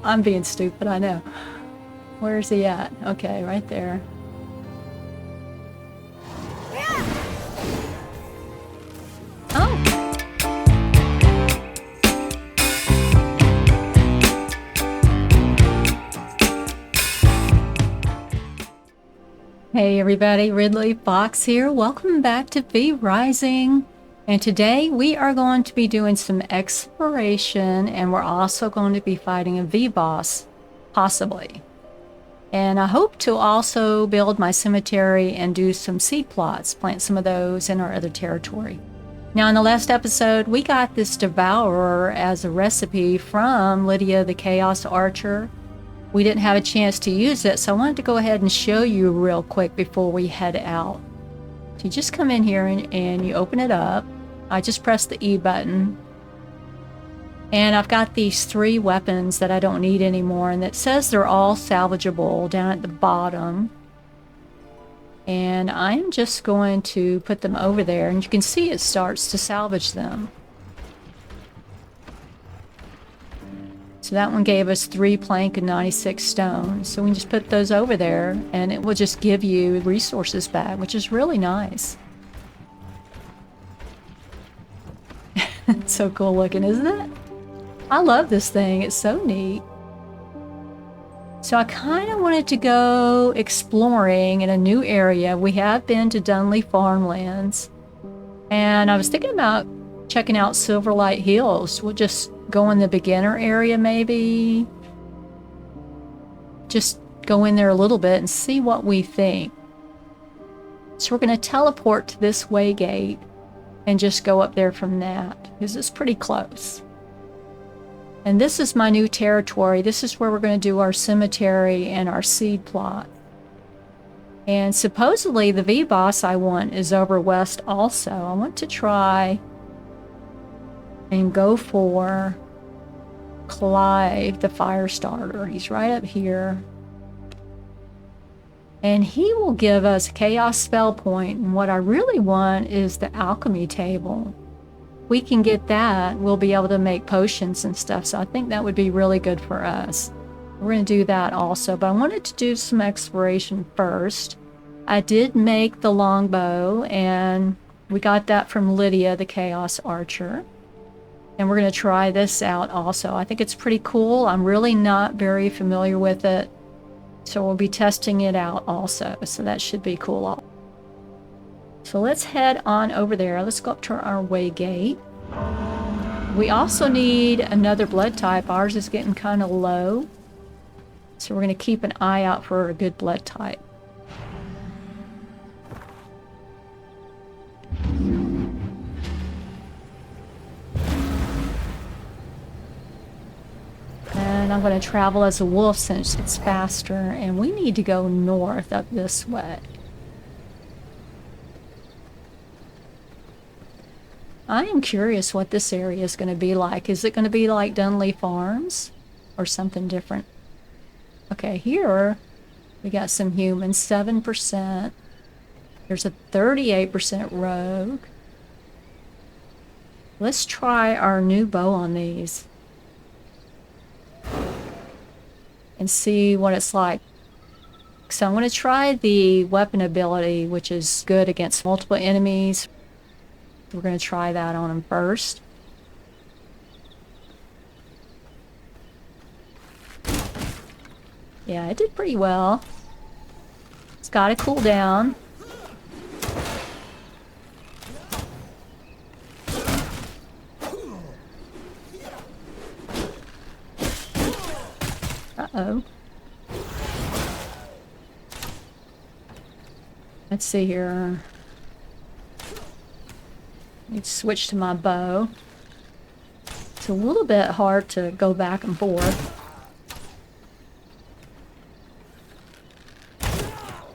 I'm being stupid, I know. Where's he at? Okay, right there. Oh! Hey everybody, RidleyFox here. Welcome back to V Rising. And today we are going to be doing some exploration, and we're also going to be fighting a V-boss, possibly. And I hope to also build my cemetery and do some seed plots, plant some of those in our other territory. Now in the last episode, we got this Devourer as a recipe from Lydia the Chaos Archer. We didn't have a chance to use it, so I wanted to go ahead and show you real quick before we head out. So you just come in here and you open it up. I just press the E button. And I've got these 3 weapons that I don't need anymore, and it says they're all salvageable down at the bottom. And I'm just going to put them over there, and you can see it starts to salvage them. So that one gave us 3 plank and 96 stone. So we can just put those over there, and it will just give you resources back, which is really nice. It's so cool looking, isn't it? I love this thing. It's so neat. So I kind of wanted to go exploring in a new area. We have been to Dunley Farmlands, and I was thinking about checking out Silverlight Hills. We'll just go in the beginner area, maybe. Just go in there a little bit and see what we think. So we're going to teleport to this waygate and just go up there from that, because it's pretty close. And this is my new territory. This is where we're going to do our cemetery and our seed plot. And supposedly the V-boss I want is over west also. I want to try and go for Clive the FireStarter. He's right up here. And he will give us a chaos spell point, and what I really want is the alchemy table. We can get that, we'll be able to make potions and stuff, so I think that would be really good for us. We're going to do that also, but I wanted to do some exploration first. I did make the longbow, and we got that from Lydia the Chaos Archer. And we're going to try this out also. I think it's pretty cool. I'm really not very familiar with it, so we'll be testing it out also. So that should be cool. So let's head on over there. Let's go up to our waygate. We also need another blood type. Ours is getting kind of low, so we're going to keep an eye out for a good blood type. And I'm going to travel as a wolf since it's faster, and we need to go north up this way. I am curious what this area is going to be like. Is it going to be like Dunley Farms or something different? Okay, here we got some humans, 7%. There's a 38% rogue. Let's try our new bow on these and see what it's like. So I'm going to try the weapon ability, which is good against multiple enemies. We're going to try that on them first. Yeah, it did pretty well. It's got a cooldown. Uh-oh. Let's see here. Let's switch to my bow. It's a little bit hard to go back and forth.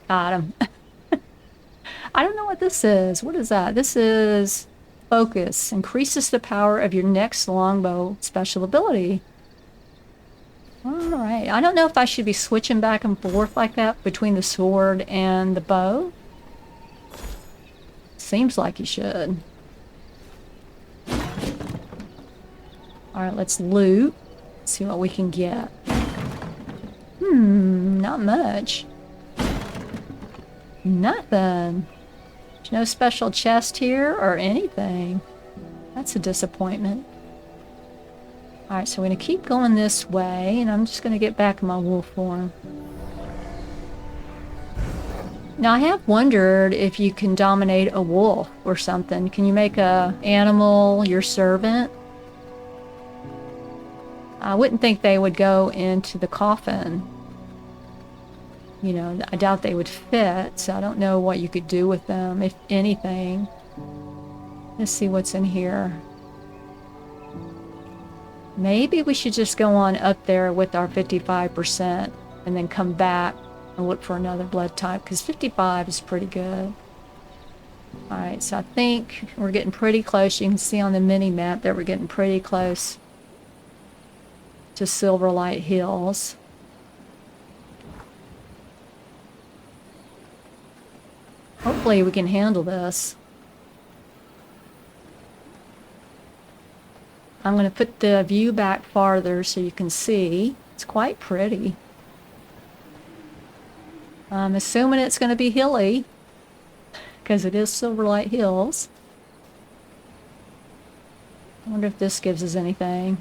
Got him. I don't know what this is. What is that? This is focus. Increases the power of your next longbow special ability. Alright. I don't know if I should be switching back and forth like that between the sword and the bow. Seems like you should. Alright, let's loot. See what we can get. Not much. Nothing. There's no special chest here or anything. That's a disappointment. Alright, so we're going to keep going this way, and I'm just going to get back in my wolf form. Now, I have wondered if you can dominate a wolf or something. Can you make a animal your servant? I wouldn't think they would go into the coffin. You know, I doubt they would fit, so I don't know what you could do with them, if anything. Let's see what's in here. Maybe we should just go on up there with our 55% and then come back and look for another blood type, because 55 is pretty good. Alright, so I think we're getting pretty close. You can see on the mini-map that we're getting pretty close to Silverlight Hills. Hopefully we can handle this. I'm going to put the view back farther so you can see. It's quite pretty. I'm assuming it's going to be hilly, because it is Silverlight Hills. I wonder if this gives us anything.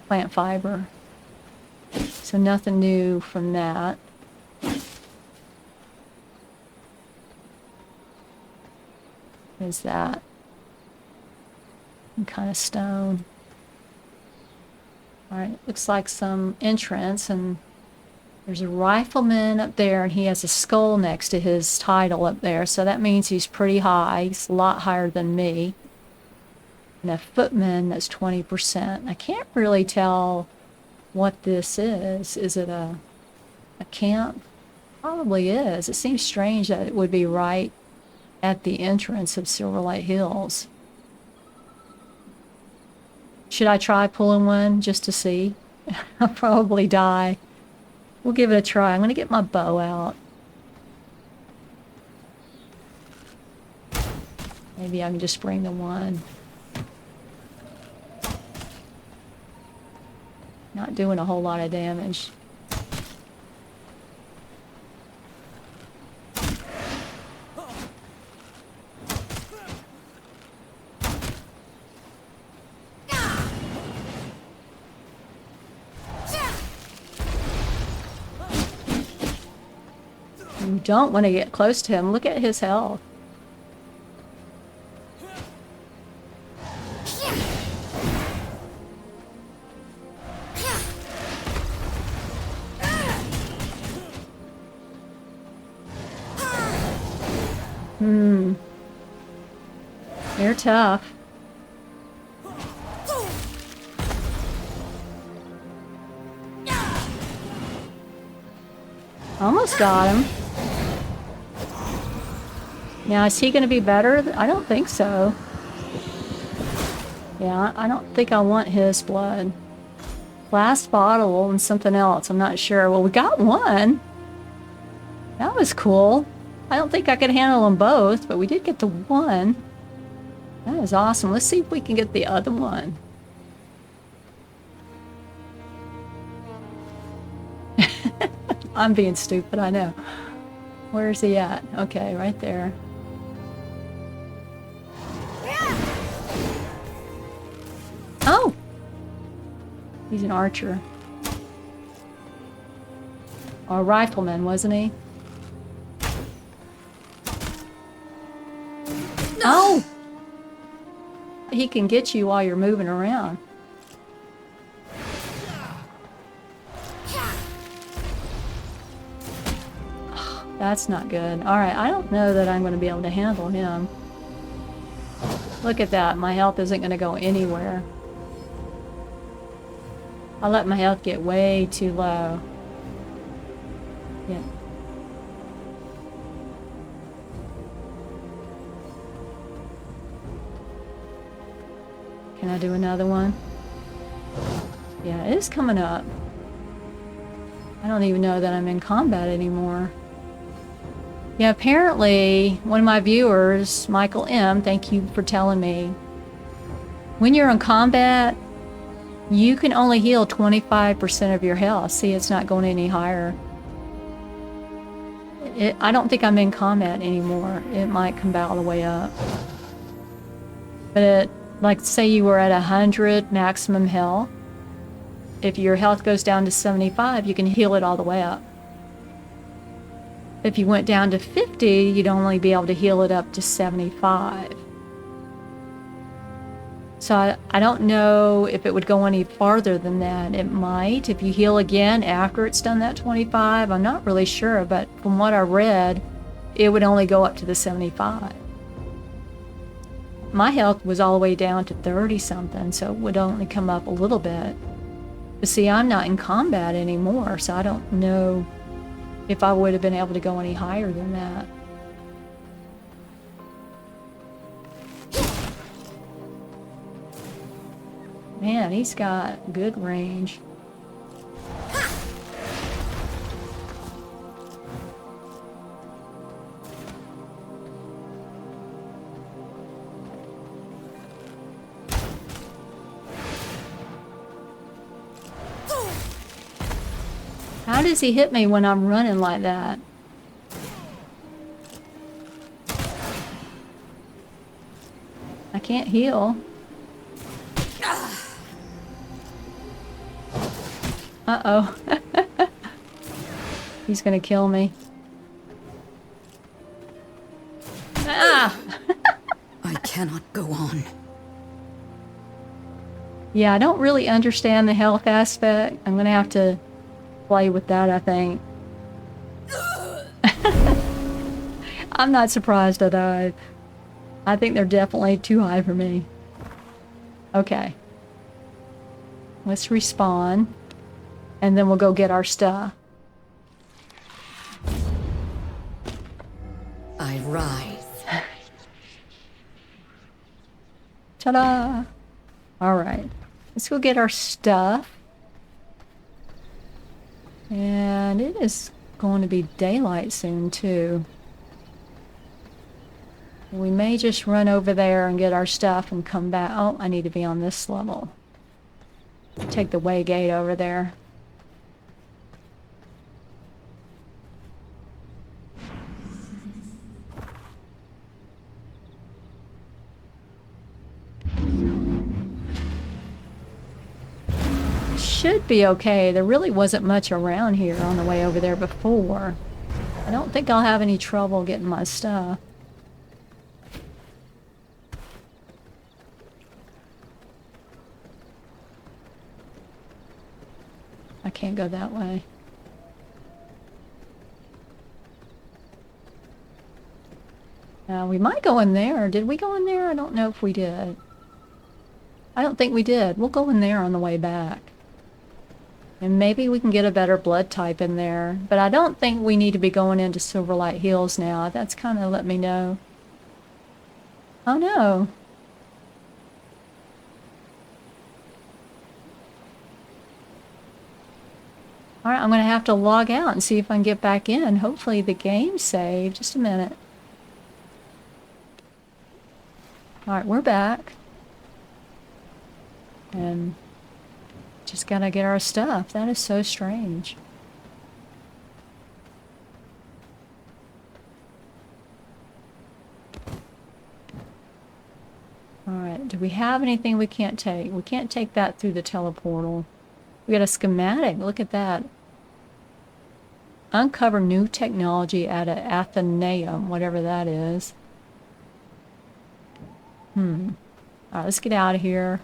Plant fiber. So nothing new from that. What is that? Some kind of stone. Alright, looks like some entrance, and there's a rifleman up there, and he has a skull next to his title up there, so that means he's pretty high. He's a lot higher than me. And a footman that's 20%. I can't really tell what this is. Is it a camp? Probably is. It seems strange that it would be right at the entrance of Silverlight Hills. Should I try pulling one just to see? I'll probably die. We'll give it a try. I'm going to get my bow out. Maybe I can just bring the one. Not doing a whole lot of damage. You don't want to get close to him. Look at his health. They're tough. Almost got him. Now, is he going to be better? I don't think so. Yeah, I don't think I want his blood. Last bottle and something else. I'm not sure. Well, we got one. That was cool. I don't think I could handle them both, but we did get the one. That is awesome. Let's see if we can get the other one. I'm being stupid, I know. Where's he at? Okay, right there. Oh! He's an archer. Or a rifleman, wasn't he? Oh! He can get you while you're moving around. Oh, that's not good. Alright, I don't know that I'm going to be able to handle him. Look at that. My health isn't going to go anywhere. I let my health get way too low. Yeah. Can I do another one? Yeah, it is coming up. I don't even know that I'm in combat anymore. Yeah, apparently, one of my viewers, Michael M., thank you for telling me, when you're in combat, You can only heal 25% of your health. See, it's not going any higher. I don't think I'm in combat anymore. It might come back all the way up. But like, say you were at 100 maximum health. If your health goes down to 75, you can heal it all the way up. If you went down to 50, you'd only be able to heal it up to 75. So I don't know if it would go any farther than that. It might. If you heal again after it's done that 25, I'm not really sure, but from what I read, it would only go up to the 75. My health was all the way down to 30 something, so it would only come up a little bit. But see, I'm not in combat anymore, so I don't know if I would have been able to go any higher than that. Man, he's got good range. How does he hit me when I'm running like that? I can't heal. Uh-oh. He's gonna kill me. Ah! I cannot go on. Yeah, I don't really understand the health aspect. I'm gonna have to play with that, I think. I'm not surprised I died. I think they're definitely too high for me. Okay. Let's respawn. And then we'll go get our stuff. I rise. Ta-da! Alright. Let's go get our stuff. And it is going to be daylight soon, too. We may just run over there and get our stuff and come back. Oh, I need to be on this level. Take the way gate over there. Should be okay. There really wasn't much around here on the way over there before. I don't think I'll have any trouble getting my stuff. I can't go that way. We might go in there. Did we go in there? I don't know if we did. I don't think we did. We'll go in there on the way back. And maybe we can get a better blood type in there. But I don't think we need to be going into Silverlight Hills now. That's kind of let me know. Oh no. Alright, I'm going to have to log out and see if I can get back in. Hopefully the game saved. Just a minute. Alright, we're back. And just gotta get our stuff. That is so strange. Alright, do we have anything we can't take? We can't take that through the teleportal. We got a schematic. Look at that. Uncover new technology at an Athenaeum, whatever that is. Alright, let's get out of here.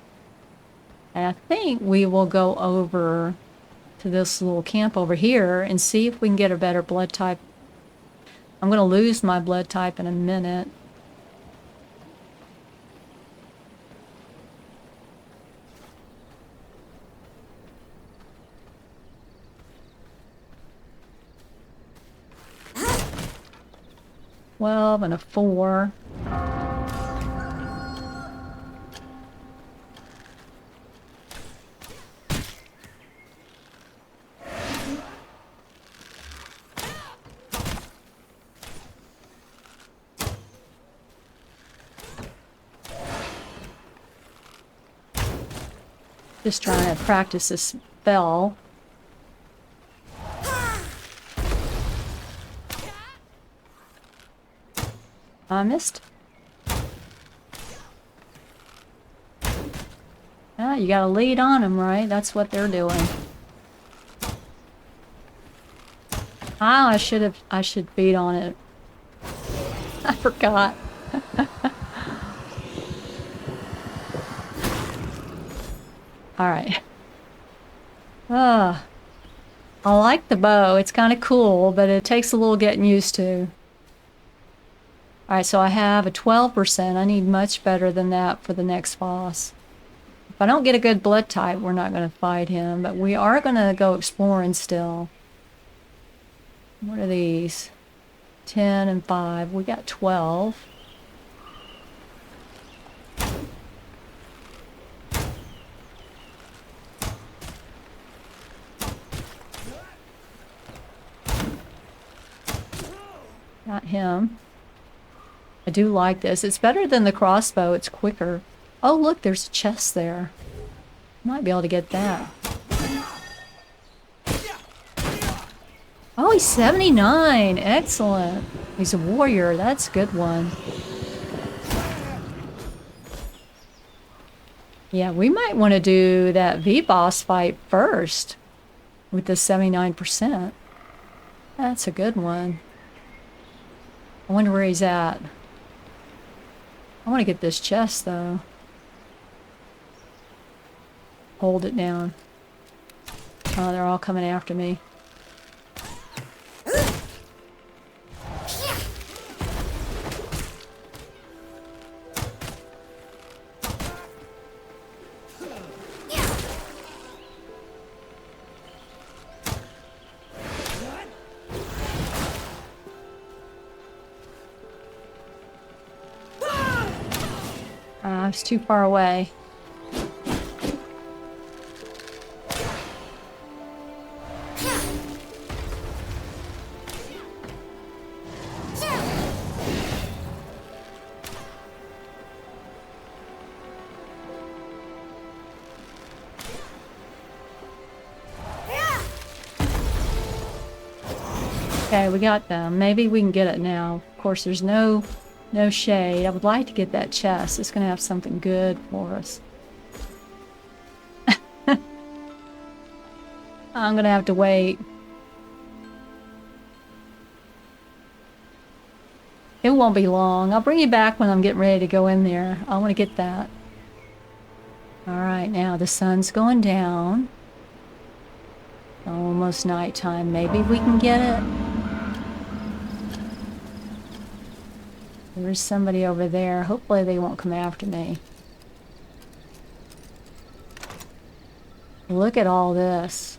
And I think we will go over to this little camp over here and see if we can get a better blood type. I'm going to lose my blood type in a minute. Well, and a 4. Just trying to practice this spell. I missed. Ah, you gotta lead on them, right? That's what they're doing. Ah, I should beat on it. I forgot. Alright. I like the bow. It's kind of cool, but it takes a little getting used to. Alright, so I have a 12%. I need much better than that for the next boss. If I don't get a good blood type, we're not going to fight him, but we are going to go exploring still. What are these? 10 and 5. We got 12. Got him. I do like this. It's better than the crossbow. It's quicker. Oh, look, there's a chest there. Might be able to get that. Oh, he's 79. Excellent. He's a warrior. That's a good one. Yeah, we might want to do that V-boss fight first with the 79%. That's a good one. I wonder where he's at. I want to get this chest, though. Hold it down. Oh, they're all coming after me. I was too far away. Okay, we got them. Maybe we can get it now. Of course, there's no shade. I would like to get that chest. It's going to have something good for us. I'm going to have to wait. It won't be long. I'll bring you back when I'm getting ready to go in there. I want to get that. Alright, now the sun's going down. Almost nighttime. Maybe we can get it. There's somebody over there. Hopefully they won't come after me. Look at all this.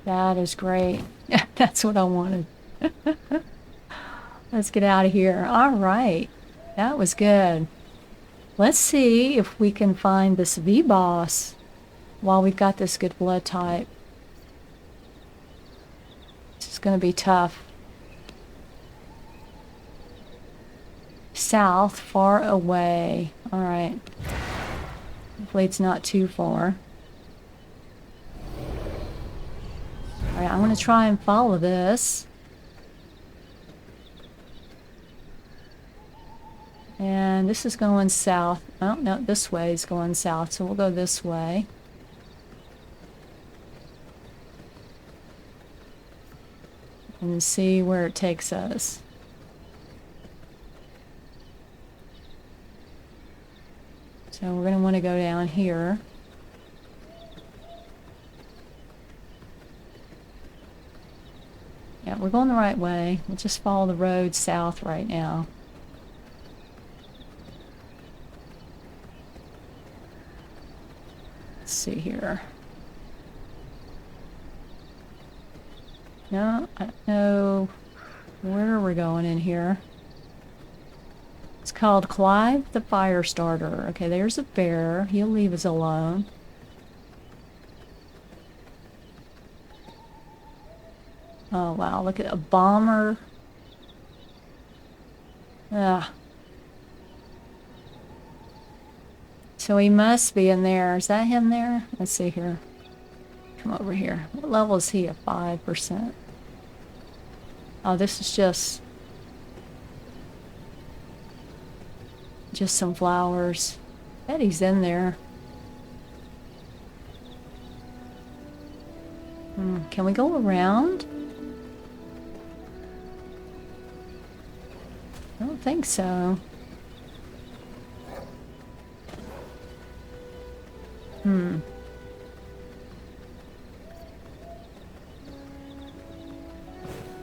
That is great. That's what I wanted. Let's get out of here. All right. That was good. Let's see if we can find this V-boss while we've got this good blood type. This is going to be tough. South, far away. All right. Hopefully it's not too far. All right, I'm going to try and follow this. And this is going south. Oh, no, this way is going south, so we'll go this way. And see where it takes us. So we're going to want to go down here. Yeah, we're going the right way. We'll just follow the road south right now. Let's see here. No, I don't know where we're going in here. It's called Clive the FireStarter. Okay, there's a bear. He'll leave us alone. Oh, wow. Look at a bomber. Ah. So he must be in there. Is that him there? Let's see here. Come over here. What level is he at? 5%. Oh, this is just some flowers. Bet he's in there. Can we go around? I don't think so.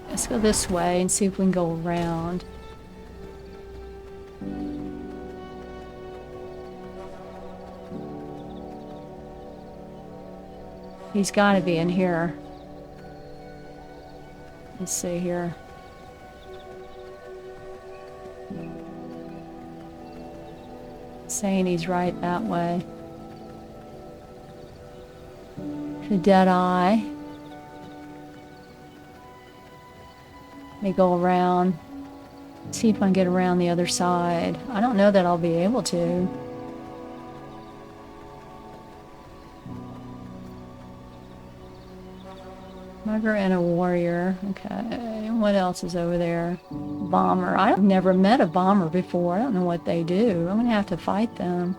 Let's go this way and see if we can go around. He's got to be in here. Let's see here. Saying he's right that way. The dead eye. Let me go around. See if I can get around the other side. I don't know that I'll be able to. Mugger and a warrior. Okay. What else is over there? Bomber. I've never met a bomber before. I don't know what they do. I'm going to have to fight them.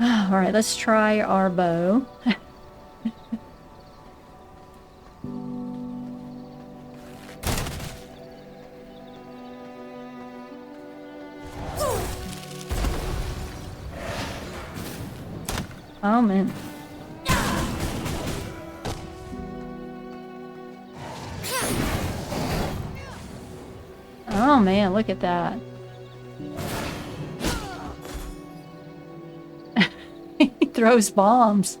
Alright, let's try our bow. Oh, man. Oh, man, look at that. He throws bombs.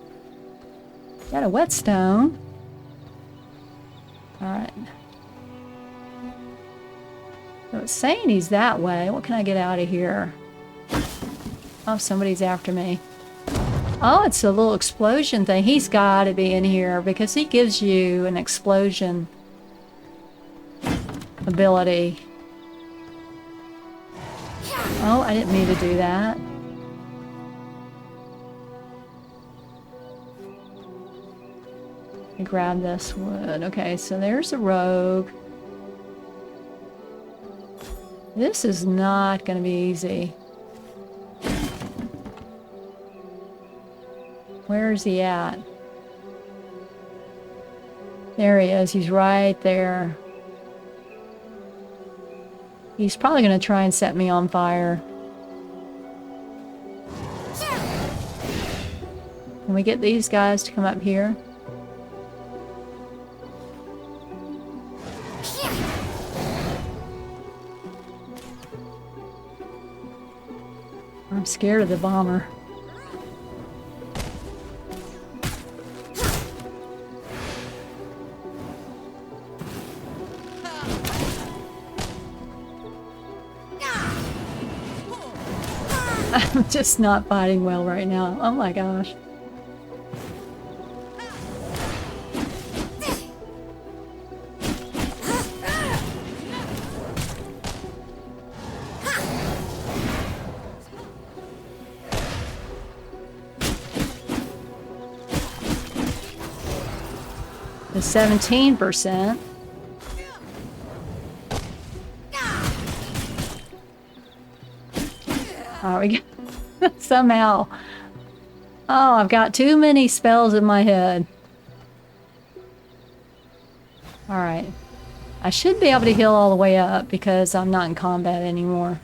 Got a whetstone. Alright. So it's saying he's that way. What can I get out of here? Oh, somebody's after me. Oh, it's a little explosion thing. He's got to be in here because he gives you an explosion ability. Oh, I didn't mean to do that. I grab this wood. Okay, so there's a rogue. This is not going to be easy. Where is he at? There he is. He's right there. He's probably going to try and set me on fire. Can we get these guys to come up here? I'm scared of the bomber. I'm just not fighting well right now. Oh my gosh. The 17%. Oh, we got somehow. Oh, I've got too many spells in my head. Alright. I should be able to heal all the way up because I'm not in combat anymore.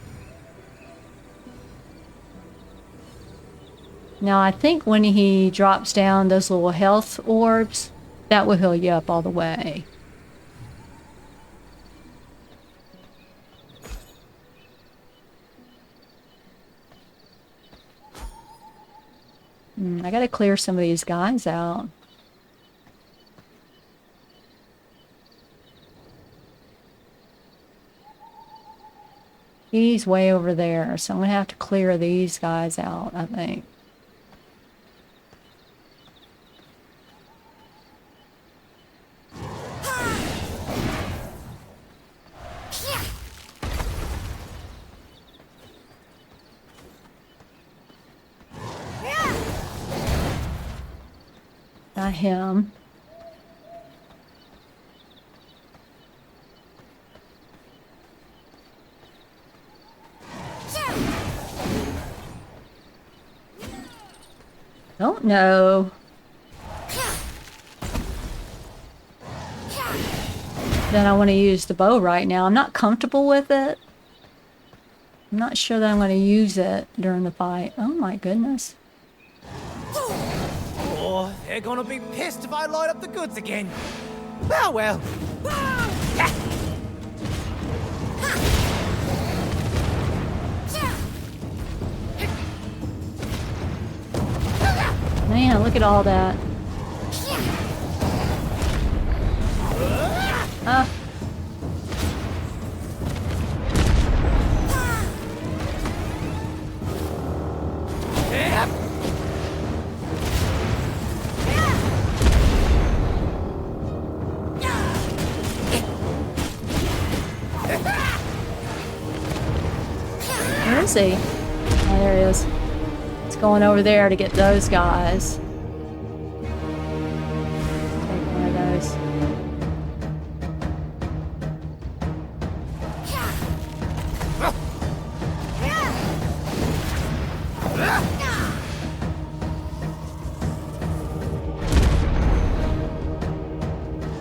Now, I think when he drops down those little health orbs, that will heal you up all the way. I gotta clear some of these guys out. He's way over there, so I'm gonna have to clear these guys out, I think. by him. Don't know. Then I want to use the bow right now. I'm not comfortable with it. I'm not sure that I'm going to use it during the fight. Oh my goodness. Oh, they're gonna be pissed if I light up the goods again. Oh well. Man, look at all that. Where is he? Oh, there he is. It's going over there to get those guys. Take one of those.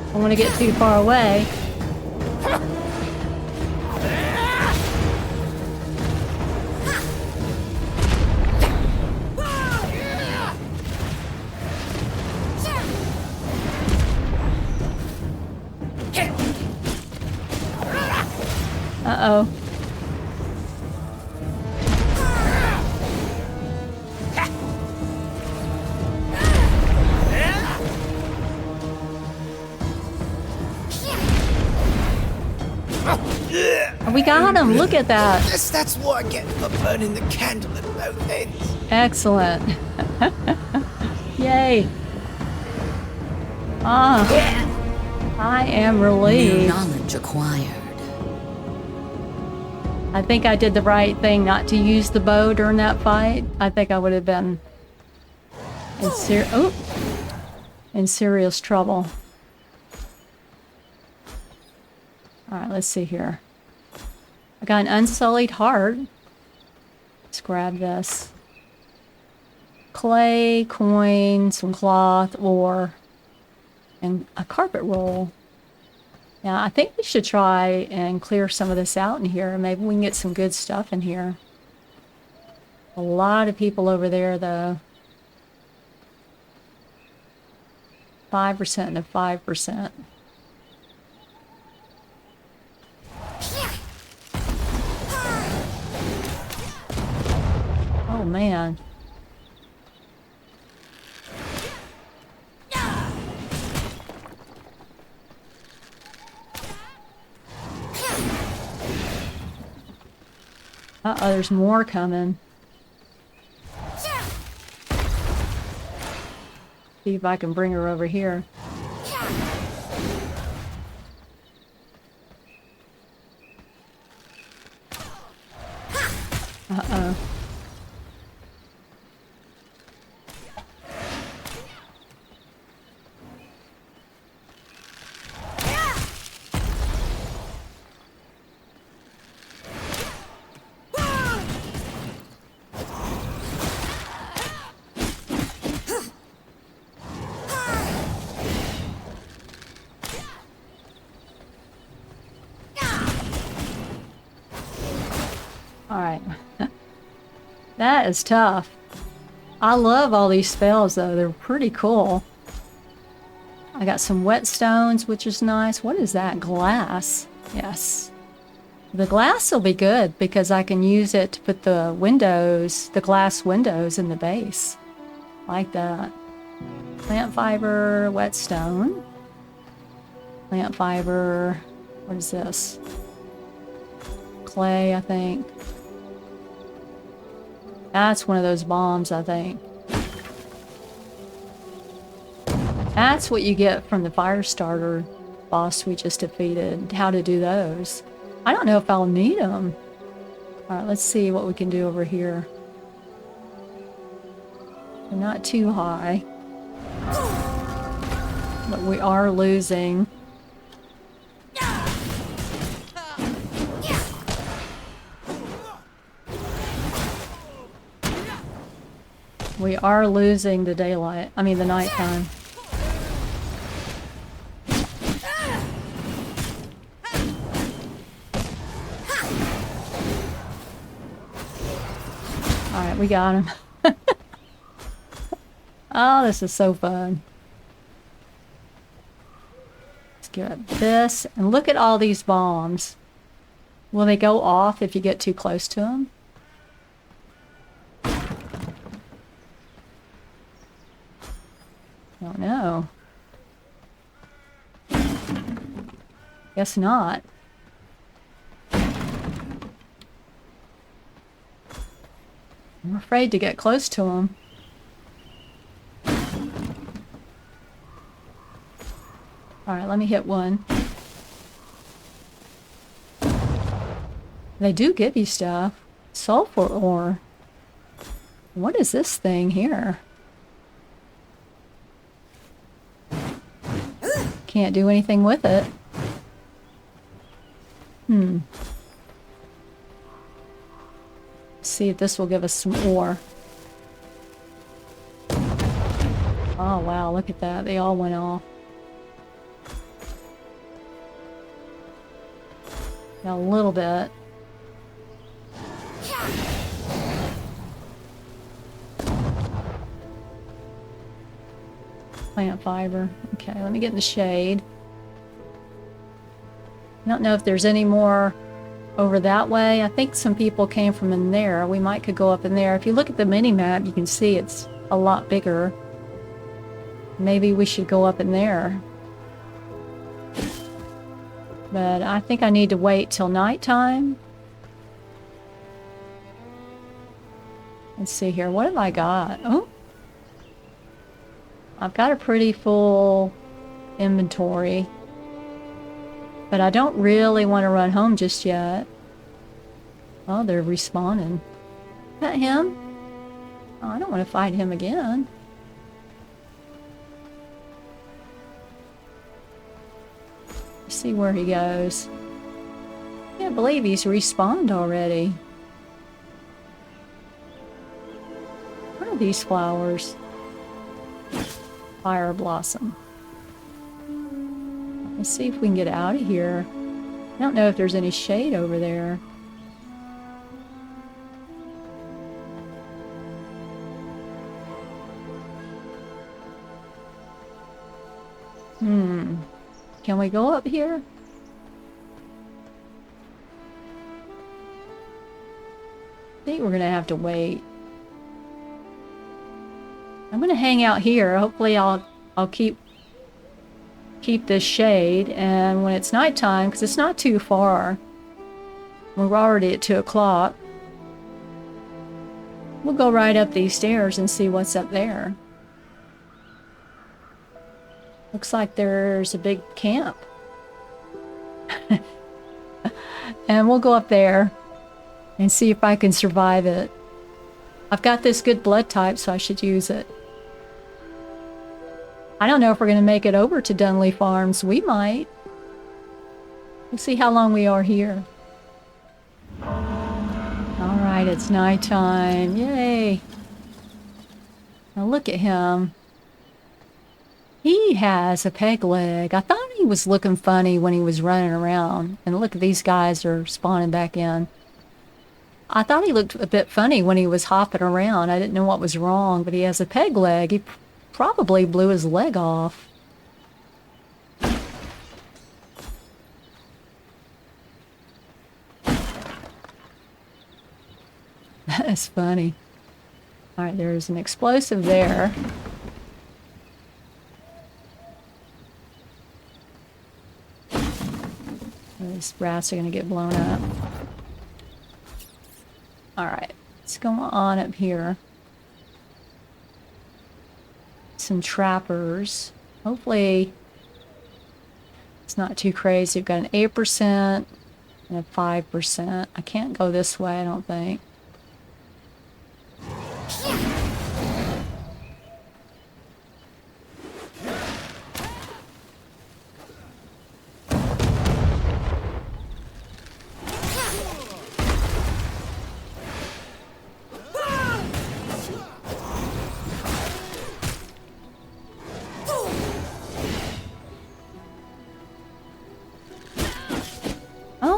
I don't want to get too far away. Uh-oh. We got him. Look at that. Yes, that's what I get for burning the candle at both ends. Excellent. Yay. I am New relieved. knowledge acquired. I think I did the right thing not to use the bow during that fight. I think I would have been in serious trouble. Alright, let's see here. I got an unsullied heart. Let's grab this. Clay, coin, some cloth, ore, and a carpet roll. Now, I think we should try and clear some of this out in here. Maybe we can get some good stuff in here. A lot of people over there, though. 5% to 5%. Oh, man. Uh-oh, there's more coming. See if I can bring her over here. Uh-oh. Alright. That is tough. I love all these spells, though. They're pretty cool. I got some whetstones, which is nice. What is that? Glass. Yes. The glass will be good because I can use it to put the windows, the glass windows in the base. Like that. Plant fiber, whetstone. Plant fiber. What is this? Clay, I think. That's one of those bombs, I think. That's what you get from the FireStarter boss we just defeated. How to do those. I don't know if I'll need them. Alright, let's see what we can do over here. They're not too high. But we are losing. We are losing the daylight. I mean the nighttime. Alright, we got him. Oh, this is so fun. Let's get this. And look at all these bombs. Will they go off if you get too close to them? Don't know. Guess not. I'm afraid to get close to them. Alright, let me hit one. They do give you stuff. Sulfur ore. What is this thing here? Can't do anything with it. See if this will give us some ore. Oh wow, look at that. They all went off. Now a little bit. Plant fiber. Okay, let me get in the shade. I don't know if there's any more over that way. I think some people came from in there. We might could go up in there. If you look at the mini-map, you can see it's a lot bigger. Maybe we should go up in there. But I think I need to wait till nighttime. Let's see here. What have I got? Oh. I've got a pretty full inventory. But I don't really want to run home just yet. Oh, they're respawning. Is that him? Oh, I don't want to fight him again. Let's see where he goes. Can't believe he's respawned already. What are these flowers? Fire blossom. Let's see if we can get out of here. I don't know if there's any shade over there. Can we go up here? I think we're gonna have to wait. I'm gonna hang out here. Hopefully I'll keep this shade, and when it's nighttime, because it's not too far, we're already at 2 o'clock, we'll go right up these stairs and see what's up there. Looks like there's a big camp. And we'll go up there and see if I can survive it. I've got this good blood type, so I should use it. I don't know if we're going to make it over to Dunley Farms. We might. We'll see how long we are here. Alright, it's nighttime. Yay! Now look at him. He has a peg leg. I thought he was looking funny when he was running around. And look, these guys are spawning back in. I thought he looked a bit funny when he was hopping around. I didn't know what was wrong, but he has a peg leg. He probably blew his leg off. That's funny. Alright, there's an explosive there. These rats are going to get blown up. Alright, let's go on up here. Some trappers. Hopefully it's not too crazy. We've got an 8% and a 5%. I can't go this way, I don't think.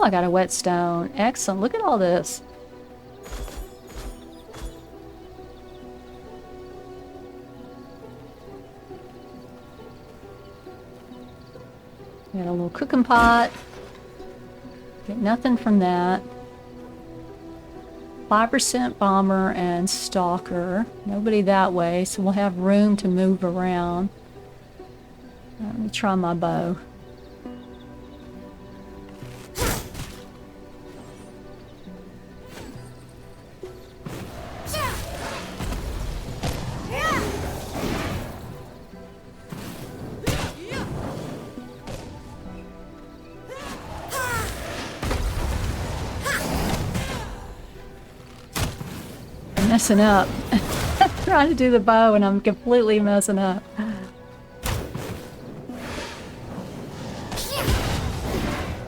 I got a whetstone. Excellent. Look at all this. Got a little cooking pot. Get nothing from that. 5% bomber and stalker. Nobody that way, so we'll have room to move around. Let me try my bow. Messing up. Trying to do the bow and I'm completely messing up.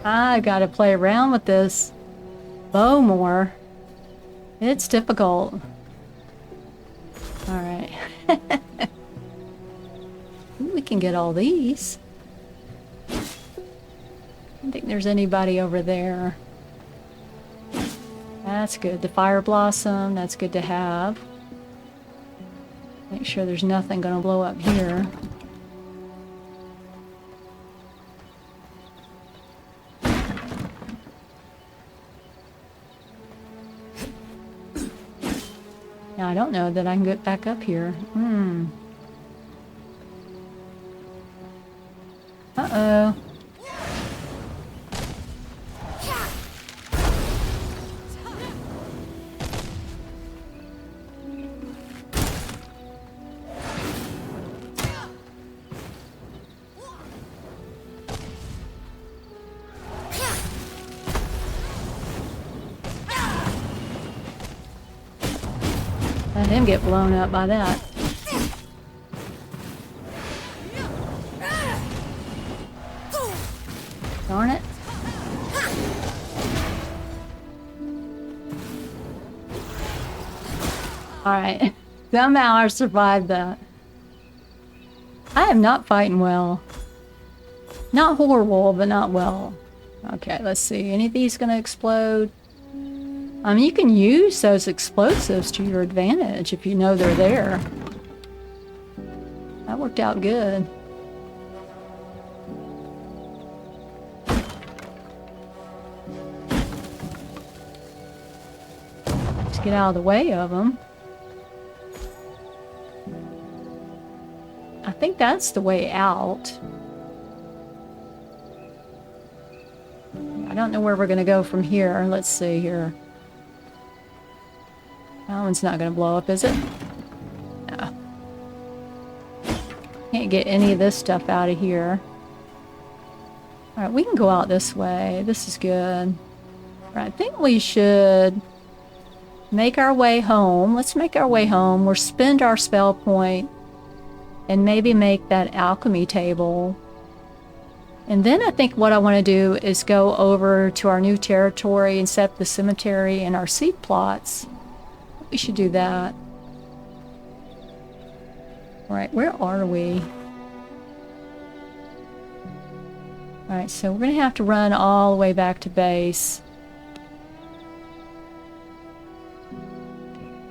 I gotta play around with this bow more. It's difficult. Alright. We can get all these. I don't think there's anybody over there. That's good. The fire blossom, that's good to have. Make sure there's nothing gonna blow up here. Now I don't know that I can get back up here. Uh-oh. Let him get blown up by that. Darn it. Alright. Somehow I survived that. I am not fighting well. Not horrible, but not well. Okay, let's see. Any of these gonna explode? You can use those explosives to your advantage if you know they're there. That worked out good. Just get out of the way of them. I think that's the way out. I don't know where we're going to go from here. Let's see here. That one's not going to blow up, is it? No. Can't get any of this stuff out of here. Alright, we can go out this way. This is good. Alright, I think we should make our way home. Let's make our way home. We'll spend our spell point and maybe make that alchemy table. And then I think what I want to do is go over to our new territory and set up the cemetery and our seed plots. We should do that. Alright, where are we? Alright, so we're going to have to run all the way back to base.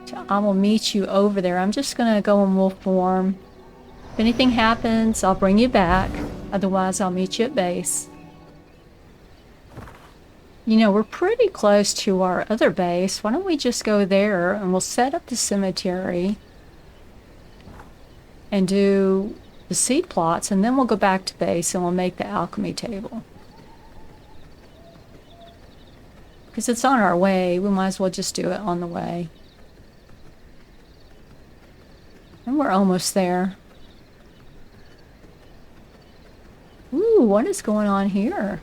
So I will meet you over there. I'm just going to go in wolf form. If anything happens, I'll bring you back. Otherwise, I'll meet you at base. You know, we're pretty close to our other base. Why don't we just go there and we'll set up the cemetery and do the seed plots, and then we'll go back to base and we'll make the alchemy table. Because it's on our way, we might as well just do it on the way. And we're almost there. Ooh, what is going on here?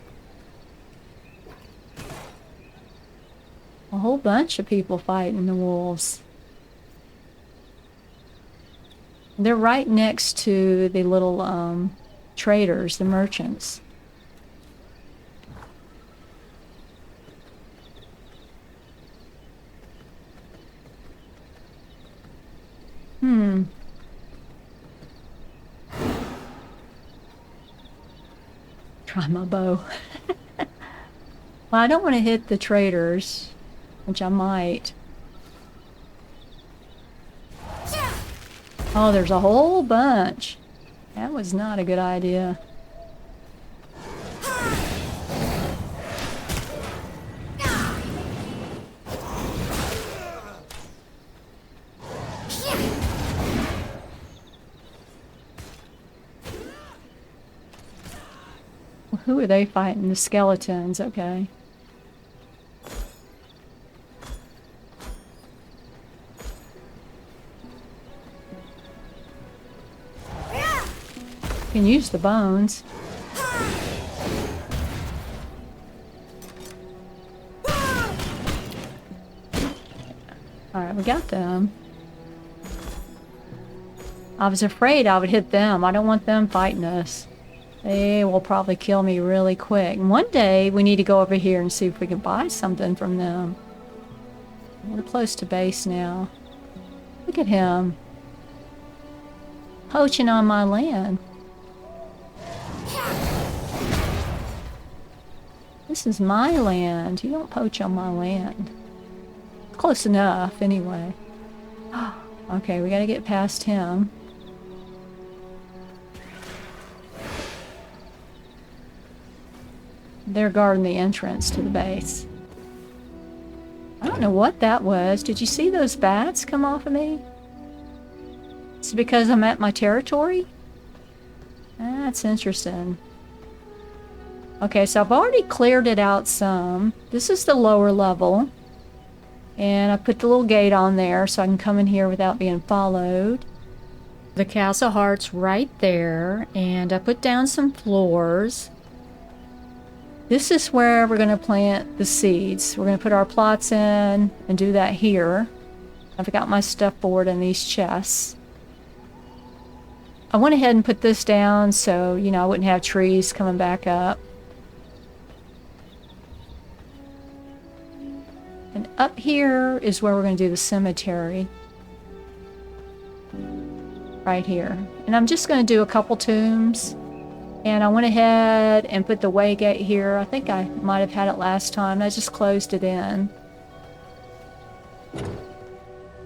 A whole bunch of people fighting the wolves. They're right next to the little traders, the merchants. Try my bow. Well, I don't want to hit the traders, which I might. Oh, there's a whole bunch. That was not a good idea. Who are they fighting? The skeletons, okay. Can use the bones. Alright, we got them. I was afraid I would hit them. I don't want them fighting us. They will probably kill me really quick. And one day we need to go over here and see if we can buy something from them. We're close to base now. Look at him. Poaching on my land. This is my land. You don't poach on my land. Close enough, anyway. Okay, we gotta get past him. They're guarding the entrance to the base. I don't know what that was. Did you see those bats come off of me? It's because I'm at my territory? That's interesting. Okay, so I've already cleared it out some. This is the lower level. And I put the little gate on there so I can come in here without being followed. The Castle Heart's right there. And I put down some floors. This is where we're going to plant the seeds. We're going to put our plots in and do that here. I've got my stuff board in these chests. I went ahead and put this down so, you know, I wouldn't have trees coming back up. And up here is where we're going to do the cemetery. Right here. And I'm just going to do a couple tombs. And I went ahead and put the way gate here. I think I might have had it last time. I just closed it in.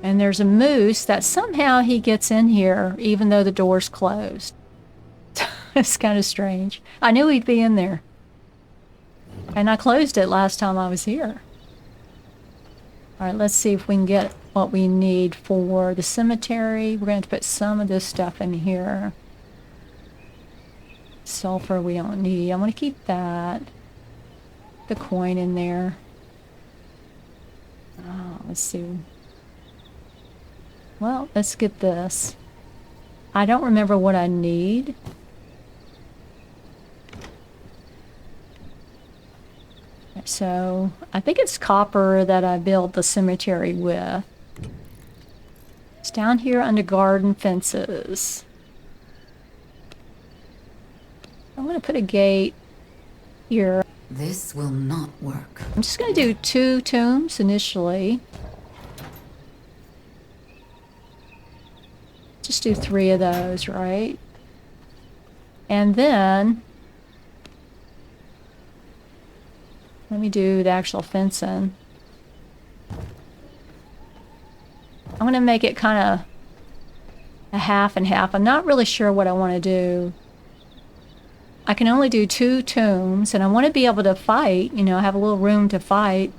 And there's a moose that somehow he gets in here even though the door's closed. It's kind of strange. I knew he'd be in there. And I closed it last time I was here. Alright, let's see if we can get what we need for the cemetery. We're going to put some of this stuff in here. Sulfur we don't need. I'm going to keep that. The coin in there. Oh, let's see. Well, let's get this. I don't remember what I need. So, I think it's copper that I built the cemetery with. It's down here under garden fences. I'm going to put a gate here. This will not work. I'm just going to do 2 tombs initially. Just do 3 of those, right? And then let me do the actual fencing. I'm going to make it kind of a half and half. I'm not really sure what I want to do. I can only do 2 tombs, and I want to be able to fight, you know, have a little room to fight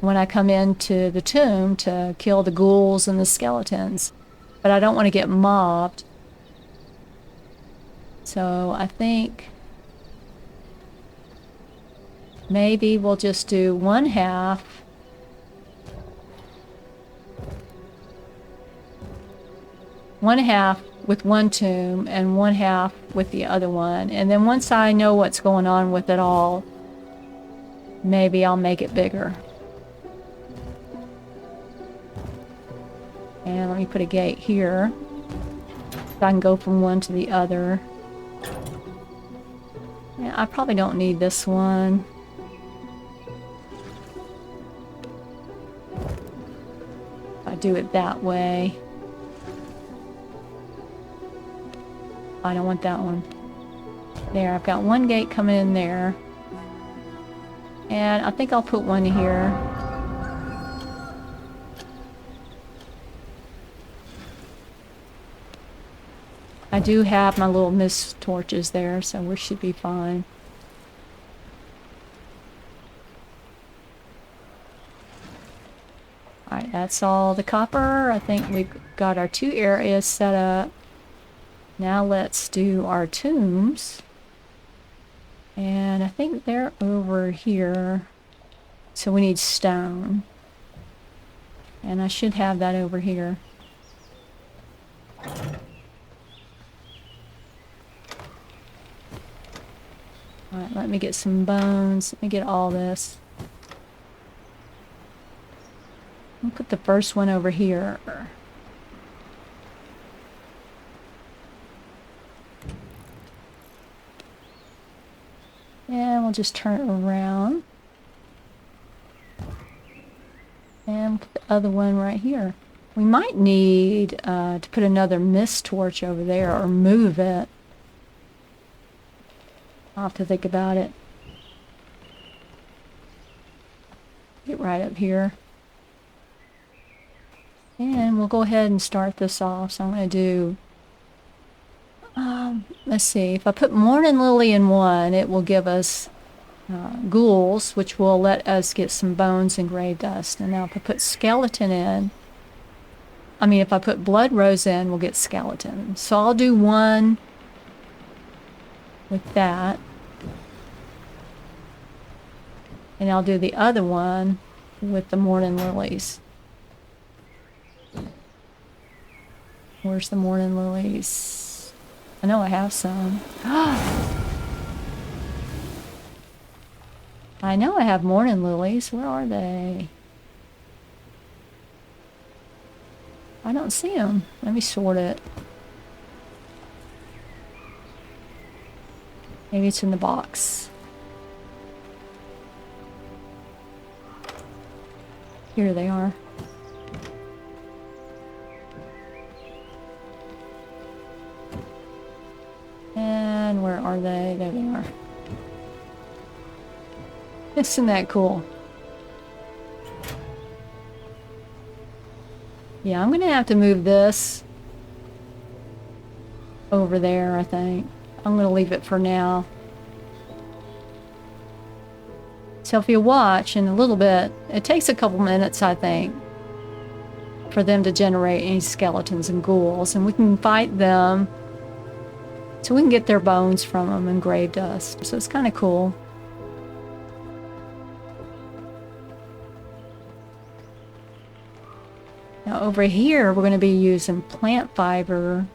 when I come into the tomb to kill the ghouls and the skeletons. But I don't want to get mobbed. So I think maybe we'll just do 1/2. One half with one tomb and 1/2 with the other one. And then once I know what's going on with it all, maybe I'll make it bigger. And let me put a gate here so I can go from one to the other. Yeah, I probably don't need this one. If I do it that way. I don't want that one. There, I've got one gate coming in there. And I think I'll put one here. I do have my little mist torches there, so we should be fine. Alright, that's all the copper. I think we've got our 2 areas set up. Now let's do our tombs. And I think they're over here. So we need stone. And I should have that over here. Alright, let me get some bones. Let me get all this. I'll put the first one over here. And we'll just turn it around. And put the other one right here. We might need to put another mist torch over there or move it. I'll have to think about it. Get right up here. And we'll go ahead and start this off. So I'm going to do... let's see. If I put Morning Lily in one, it will give us ghouls, which will let us get some bones and grave dust. And now if I put skeleton in... if I put blood rose in, we'll get skeleton. So I'll do one with that. And I'll do the other one with the morning lilies. Where's the morning lilies? I know I have some. I know I have morning lilies. Where are they? I don't see them. Let me sort it. Maybe it's in the box. Here they are. And where are they? There they are. Isn't that cool? Yeah, I'm gonna have to move this over there, I think. I'm gonna leave it for now. So if you watch in a little bit, it takes a couple minutes, I think, for them to generate any skeletons and ghouls, and we can fight them so we can get their bones from them and grave dust. So it's kind of cool. Now over here, we're going to be using plant fiber.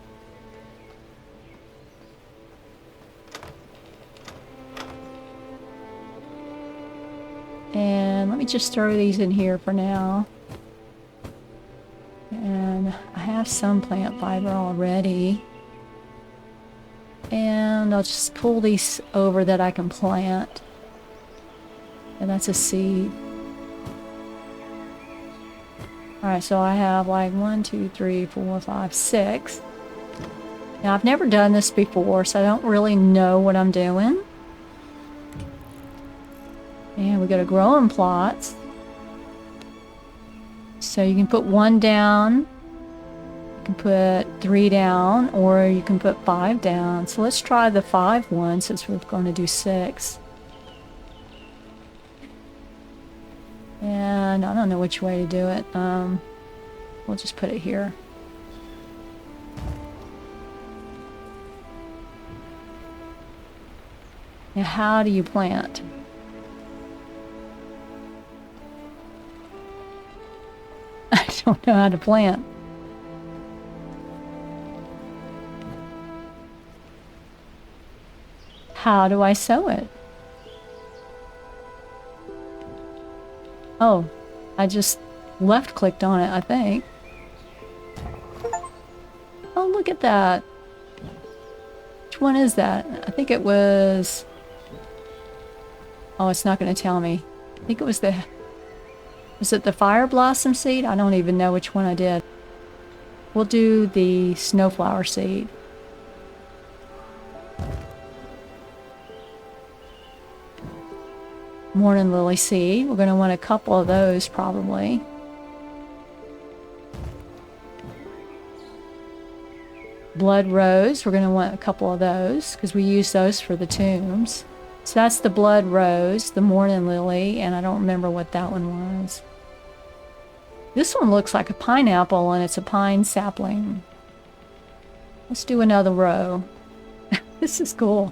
And let me just throw these in here for now. And I have some plant fiber already. And I'll just pull these over that I can plant. And that's a seed. Alright, so I have like 1, 2, 3, 4, 5, 6. Now I've never done this before, so I don't really know what I'm doing. And we got a growing plots. So you can put 1 down. You can put 3 down, or you can put 5 down. So let's try the 5 one since we're going to do 6. And I don't know which way to do it. We'll just put it here. Now how do you plant? I don't know how to plant. How do I sow it? Oh, I just left clicked on it, I think. Oh, look at that. Which one is that? I think it was... Oh, it's not going to tell me. I think it was the... Was it the fire blossom seed? I don't even know which one I did. We'll do the snowflower seed. Morning lily seed. We're going to want a couple of those probably. Blood rose. We're going to want a couple of those because we use those for the tombs. So that's the blood rose, the morning lily, and I don't remember what that one was. This one looks like a pineapple and it's a pine sapling. Let's do another row. This is cool.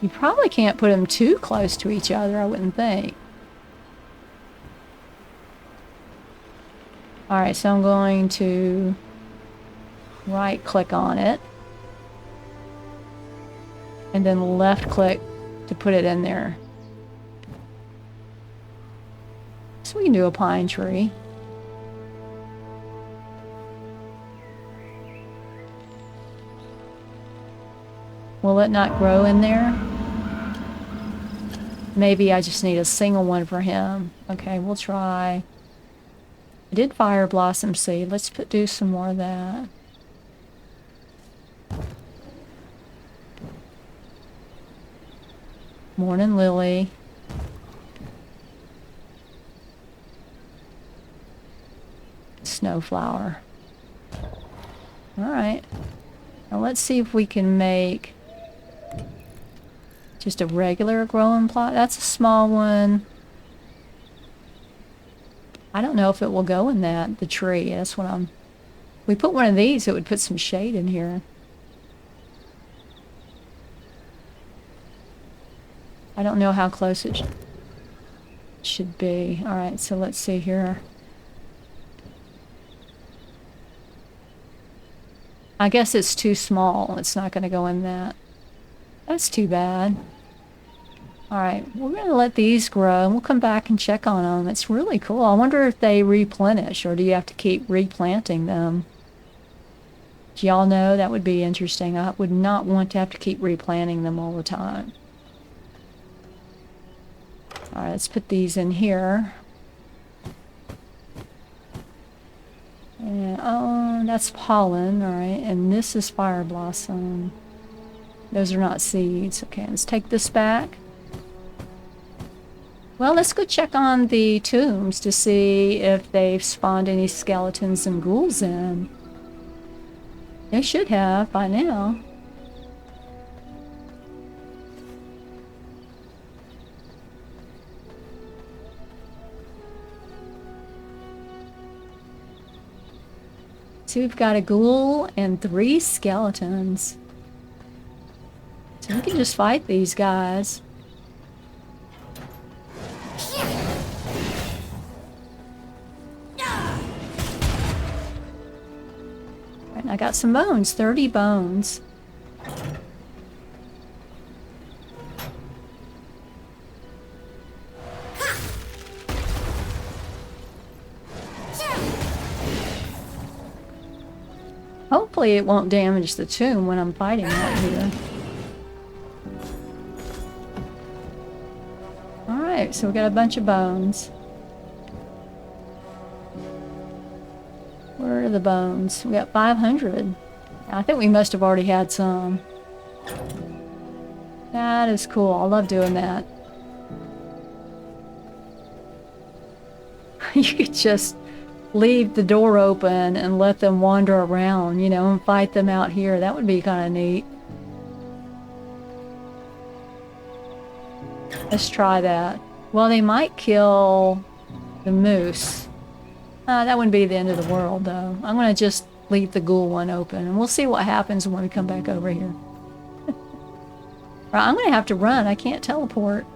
You probably can't put them too close to each other, I wouldn't think. Alright, so I'm going to right click on it. And then left click to put it in there. So we can do a pine tree. Will it not grow in there? Maybe I just need a single one for him. Okay, we'll try. I did fire blossom seed. Let's do some more of that. Morning lily. Snowflower. Alright. Now let's see if we can make just a regular growing plot. That's a small one. I don't know if it will go in the tree. That's what I'm... If we put one of these, it would put some shade in here. I don't know how close it should be. Alright, so let's see here. I guess it's too small. It's not going to go in that. That's too bad. Alright, we're going to let these grow and we'll come back and check on them. It's really cool. I wonder if they replenish or do you have to keep replanting them? Do y'all know? That would be interesting. I would not want to have to keep replanting them all the time. Alright, let's put these in here. And, oh, that's pollen, alright. And this is fire blossom. Those are not seeds. Okay, let's take this back. Well, let's go check on the tombs to see if they've spawned any skeletons and ghouls in. They should have by now. So we've got a ghoul and 3 skeletons. So we can just fight these guys. Alright, I got some bones, 30 bones. Hopefully it won't damage the tomb when I'm fighting out here. Alright, so we got a bunch of bones. Where are the bones? We got 500. I think we must have already had some. That is cool. I love doing that. You could just leave the door open and let them wander around, you know, and fight them out here. That would be kind of neat. Let's try that. Well, they might kill the moose. That wouldn't be the end of the world, though. I'm going to just leave the ghoul one open, and we'll see what happens when we come back over here. Right, I'm going to have to run. I can't teleport.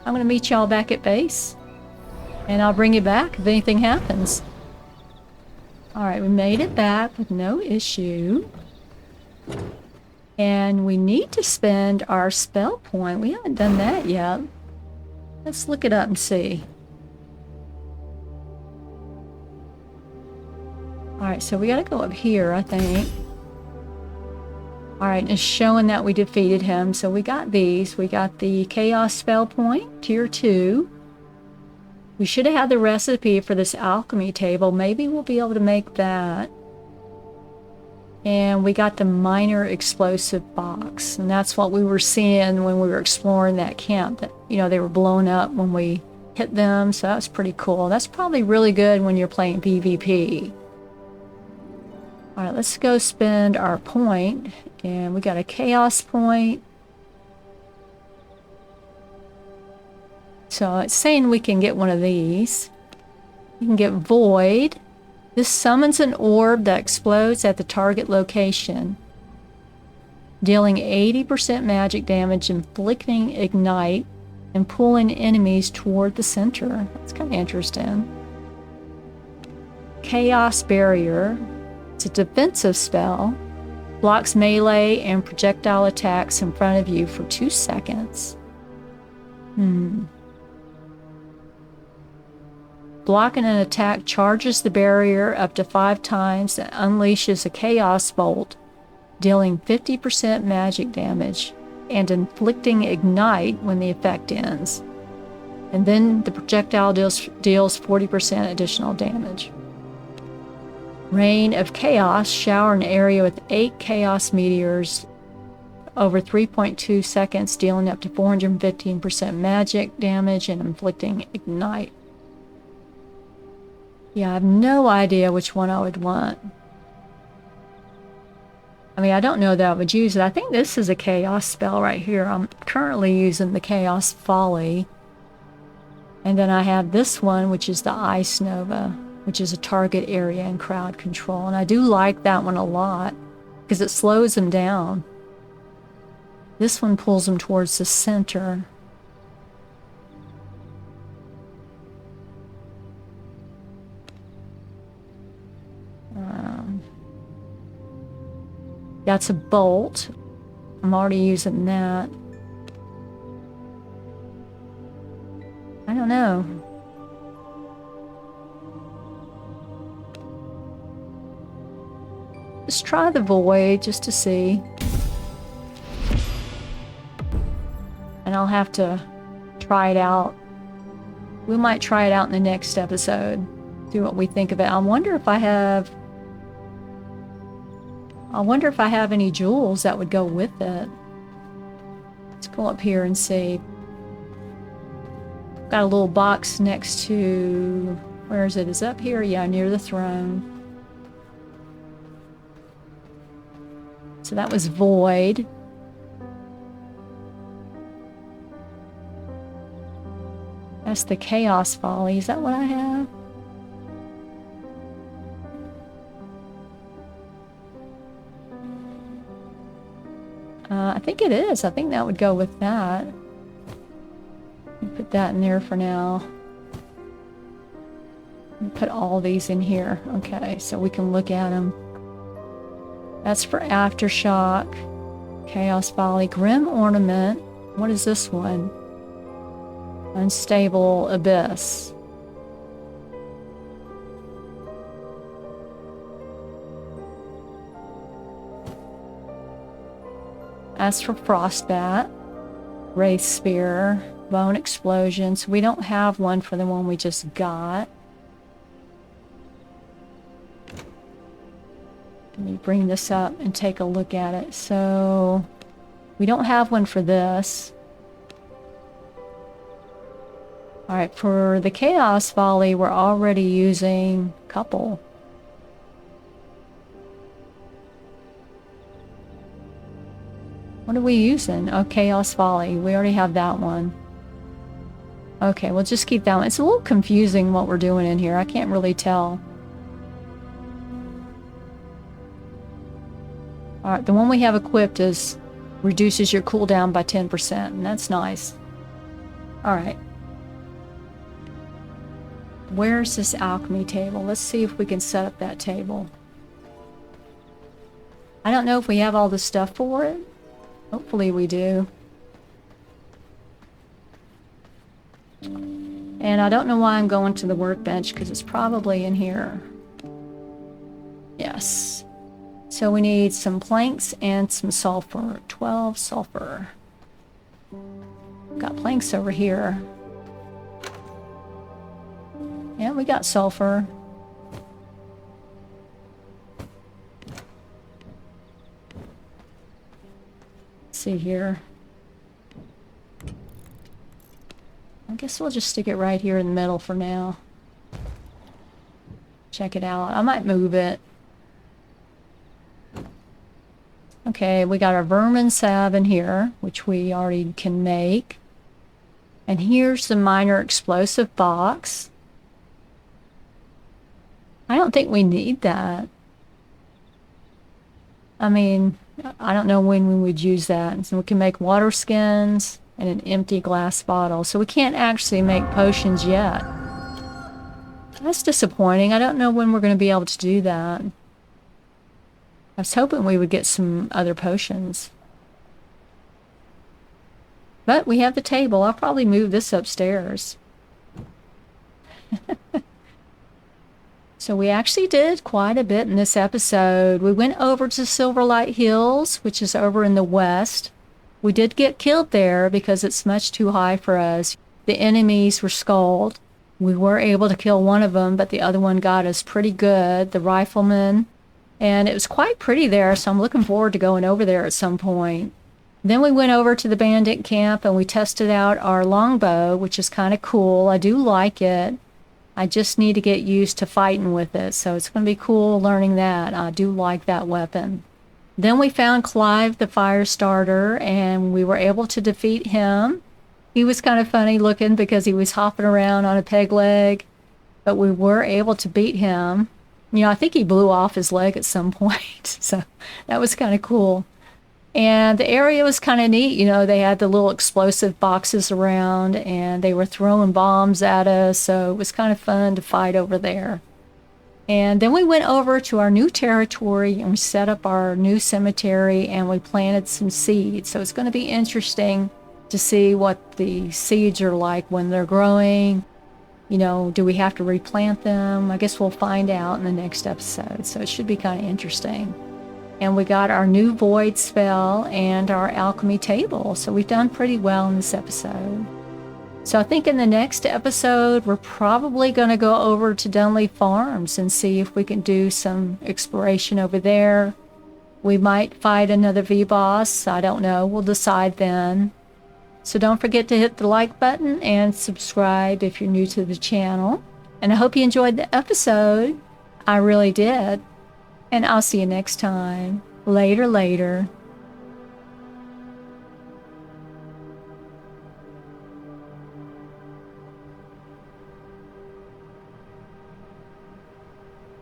I'm going to meet y'all back at base. And I'll bring you back if anything happens. Alright, we made it back with no issue. And we need to spend our spell point. We haven't done that yet. Let's look it up and see. Alright, so we gotta go up here, I think. Alright, it's showing that we defeated him. So we got these. We got the Chaos Spell Point, Tier 2. We should have had the recipe for this alchemy table. Maybe we'll be able to make that. And we got the minor explosive box. And that's what we were seeing when we were exploring that camp. That, you know, they were blown up when we hit them. So that was pretty cool. That's probably really good when you're playing PvP. All right, let's go spend our point. And we got a chaos point. So it's saying we can get one of these. You can get Void. This summons an orb that explodes at the target location, dealing 80% magic damage, inflicting ignite, and pulling enemies toward the center. That's kind of interesting. Chaos Barrier. It's a defensive spell. Blocks melee and projectile attacks in front of you for 2 seconds. Blocking an attack charges the barrier up to 5 times and unleashes a chaos bolt, dealing 50% magic damage and inflicting ignite when the effect ends. And then the projectile deals 40% additional damage. Rain of Chaos. Shower an area with 8 chaos meteors over 3.2 seconds, dealing up to 415% magic damage and inflicting ignite. Yeah, I have no idea which one I would want. I mean, I don't know that I would use it. I think this is a chaos spell right here. I'm currently using the Chaos Folly. And then I have this one, which is the Ice Nova, which is a target area and crowd control. And I do like that one a lot because it slows them down. This one pulls them towards the center. That's a bolt. I'm already using that. I don't know. Let's try the Void just to see. And I'll have to try it out. We might try it out in the next episode. See what we think of it. I wonder if I have any jewels that would go with it. Let's go up here and see. Got a little box next to... Where is it? Is it up here? Yeah, near the throne. So that was Void. That's the Chaos Folly. Is that what I have? I think it is. I think that would go with that. Put that in there for now. Put all these in here. Okay, so we can look at them. That's for Aftershock. Chaos Folly. Grim Ornament. What is this one? Unstable Abyss. As for Frostbat, Wraith Spear, Bone Explosion. So we don't have one for the one we just got. Let me bring this up and take a look at it. So we don't have one for this. Alright, for the Chaos Folly, we're already using a couple. What are we using? Oh, Chaos Folly. We already have that one. Okay, we'll just keep that one. It's a little confusing what we're doing in here. I can't really tell. Alright, the one we have equipped is reduces your cooldown by 10%, and that's nice. Alright. Where's this alchemy table? Let's see if we can set up that table. I don't know if we have all the stuff for it. Hopefully we do. And I don't know why I'm going to the workbench, because it's probably in here. Yes. So we need some planks and some sulfur. 12 sulfur. Got planks over here. Yeah, we got sulfur. see here. I guess we'll just stick it right here in the middle for now. Check it out. I might move it. Okay, we got our vermin salve in here, which we already can make. And here's the minor explosive box. I don't think we need that. I mean, I don't know when we would use that. So we can make water skins and an empty glass bottle. So we can't actually make potions yet. That's disappointing. I don't know when we're going to be able to do that. I was hoping we would get some other potions. But we have the table. I'll probably move this upstairs. So we actually did quite a bit in this episode. We went over to Silverlight Hills, which is over in the west. We did get killed there because it's much too high for us. The enemies were skulled. We were able to kill one of them, but the other one got us pretty good, the rifleman. And it was quite pretty there, so I'm looking forward to going over there at some point. Then we went over to the bandit camp and we tested out our longbow, which is kind of cool. I do like it. I just need to get used to fighting with it, so it's going to be cool learning that. I do like that weapon. Then we found Clive the FireStarter, and we were able to defeat him. He was kind of funny looking because he was hopping around on a peg leg, but we were able to beat him. You know, I think he blew off his leg at some point, so that was kind of cool. And the area was kind of neat. You know, they had the little explosive boxes around, and they were throwing bombs at us, so it was kind of fun to fight over there. And then we went over to our new territory and we set up our new cemetery and we planted some seeds. So it's going to be interesting to see what the seeds are like when they're growing. You know, do we have to replant them? I guess we'll find out in the next episode. So it should be kind of interesting. And we got our new void spell and our alchemy table. So we've done pretty well in this episode. So I think in the next episode, we're probably going to go over to Dunley Farms and see if we can do some exploration over there. We might fight another V-Boss. I don't know. We'll decide then. So don't forget to hit the like button and subscribe if you're new to the channel. And I hope you enjoyed the episode. I really did. And I'll see you next time. Later.